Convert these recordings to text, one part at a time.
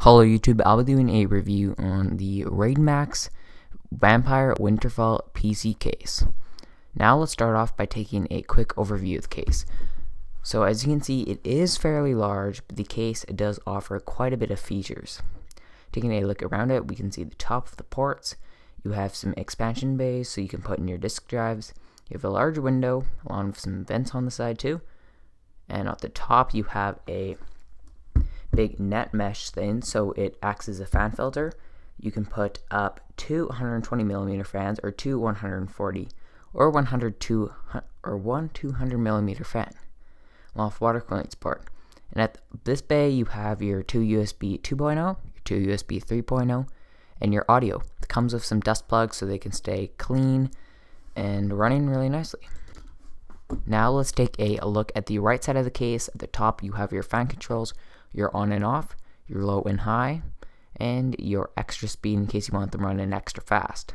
Hello YouTube, I'll be doing a review on the RaidMax Vampire Winterfall PC case. Now let's start off by taking a quick overview of the case. So as you can see, it is fairly large, but the case does offer quite a bit of features. Taking a look around it, we can see the top of the ports. You have some expansion bays so you can put in your disk drives. You have a large window along with some vents on the side too. And at the top you have a big net mesh thing, so it acts as a fan filter. You can put up two 120mm fans or two 140 or one 200mm fan along with water cooling support. And at this bay you have your two USB 2.0, your two USB 3.0, and your audio. It comes with some dust plugs so they can stay clean and running really nicely. Now let's take a look at the right side of the case. At the top you have your fan controls, your on and off, your low and high, and your extra speed in case you want them running extra fast.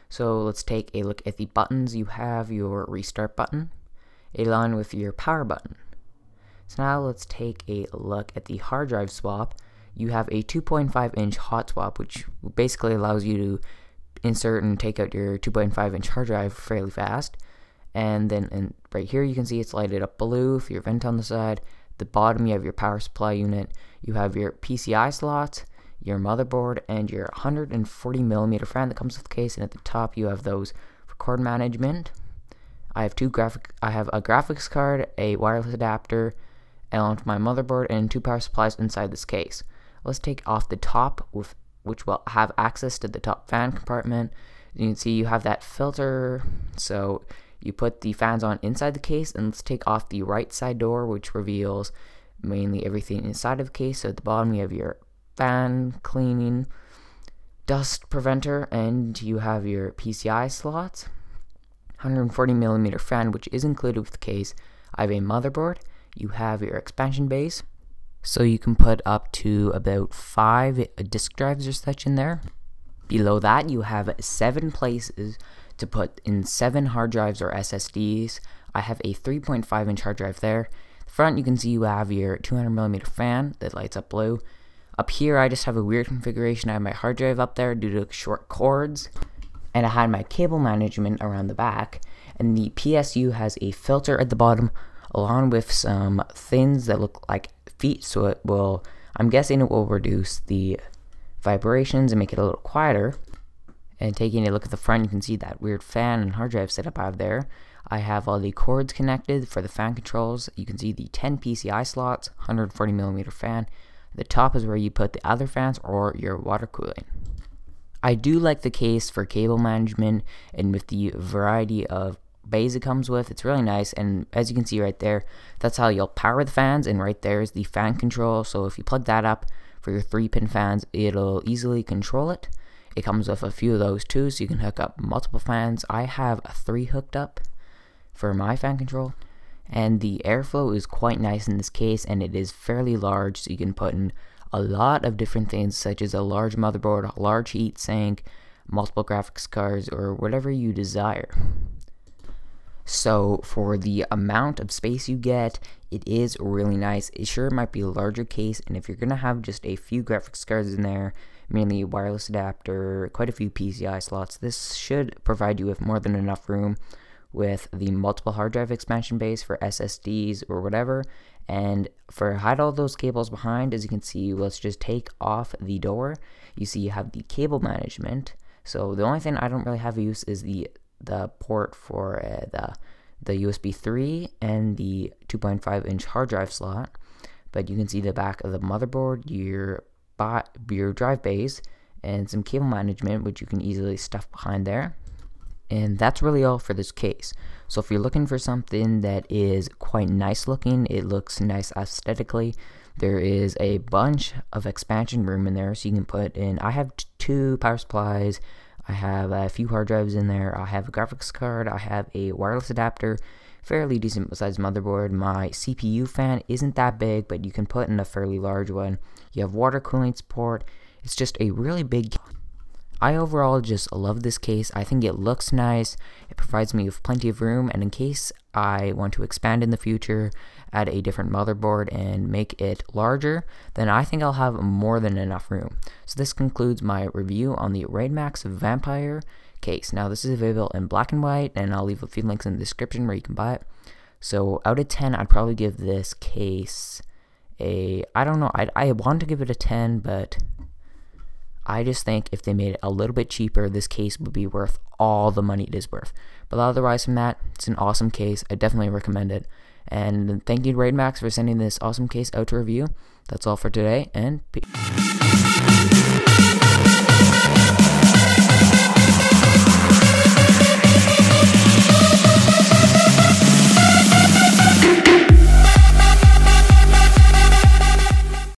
So let's take a look at the buttons. You have your restart button along with your power button. So now let's take a look at the hard drive swap. You have a 2.5-inch hot swap, which basically allows you to insert and take out your 2.5-inch hard drive fairly fast. And then right here you can see it's lighted up blue for your vent on the side. The bottom you have your power supply unit, you have your PCI slots, your motherboard, and your 140mm fan that comes with the case. And at the top you have those for cord management. I have a graphics card, a wireless adapter, along with my motherboard, and two power supplies inside this case. Let's take off the top, which will have access to the top fan compartment. You can see you have that filter, so you put the fans on inside the case. And let's take off the right side door, which reveals mainly everything inside of the case. So at the bottom you have your fan cleaning, dust preventer, and you have your PCI slots, 140mm fan, which is included with the case. I have a motherboard. You have your expansion bays, so you can put up to about 5 disk drives or such in there. Below that you have 7 places to put in 7 hard drives or SSDs. I have a 3.5-inch hard drive there. The front you can see you have your 200mm fan that lights up blue. Up here I just have a weird configuration. I have my hard drive up there due to short cords, and I had my cable management around the back, and the PSU has a filter at the bottom along with some things that look like feet, so it will, I'm guessing it will reduce the vibrations and make it a little quieter. And taking a look at the front, you can see that weird fan and hard drive setup out there. I have all the cords connected for the fan controls. You can see the 10 PCI slots, 140mm fan. The top is where you put the other fans or your water cooling. I do like the case for cable management, and with the variety of bays it comes with, it's really nice. And as you can see right there, that's how you'll power the fans, and right there is the fan control. So if you plug that up for your 3-pin fans, it'll easily control it. It comes with a few of those too, so you can hook up multiple fans. I have 3 hooked up for my fan control, and the airflow is quite nice in this case, and it is fairly large, so you can put in a lot of different things such as a large motherboard, a large heat sink, multiple graphics cards, or whatever you desire. So for the amount of space you get, it is really nice. It sure might be a larger case, and if you're gonna have just a few graphics cards in there, mainly a wireless adapter, quite a few PCI slots, this should provide you with more than enough room with the multiple hard drive expansion bays for SSDs or whatever. And for hide all those cables behind, as you can see, let's just take off the door. You see you have the cable management. So the only thing I don't really have use is the port for the USB 3 and the 2.5-inch hard drive slot. But you can see the back of the motherboard, your drive bays, and some cable management, which you can easily stuff behind there. And that's really all for this case. So if you're looking for something that is quite nice looking, it looks nice aesthetically, there is a bunch of expansion room in there, so you can put in, I have 2 power supplies, I have a few hard drives in there, I have a graphics card, I have a wireless adapter, fairly decent sized motherboard. My CPU fan isn't that big, but you can put in a fairly large one. You have water cooling support. It's just a really big. I overall just love this case. I think it looks nice, it provides me with plenty of room, and in case I want to expand in the future, add a different motherboard and make it larger, then I think I'll have more than enough room. So this concludes my review on the RaidMax Vampire case. Now this is available in black and white, and I'll leave a few links in the description where you can buy it. So out of 10, I'd probably give this case I don't know, I want to give it a 10, but I just think if they made it a little bit cheaper, this case would be worth all the money it is worth. But otherwise from that, it's an awesome case. I definitely recommend it. And thank you to RaidMax for sending this awesome case out to review. That's all for today, and peace.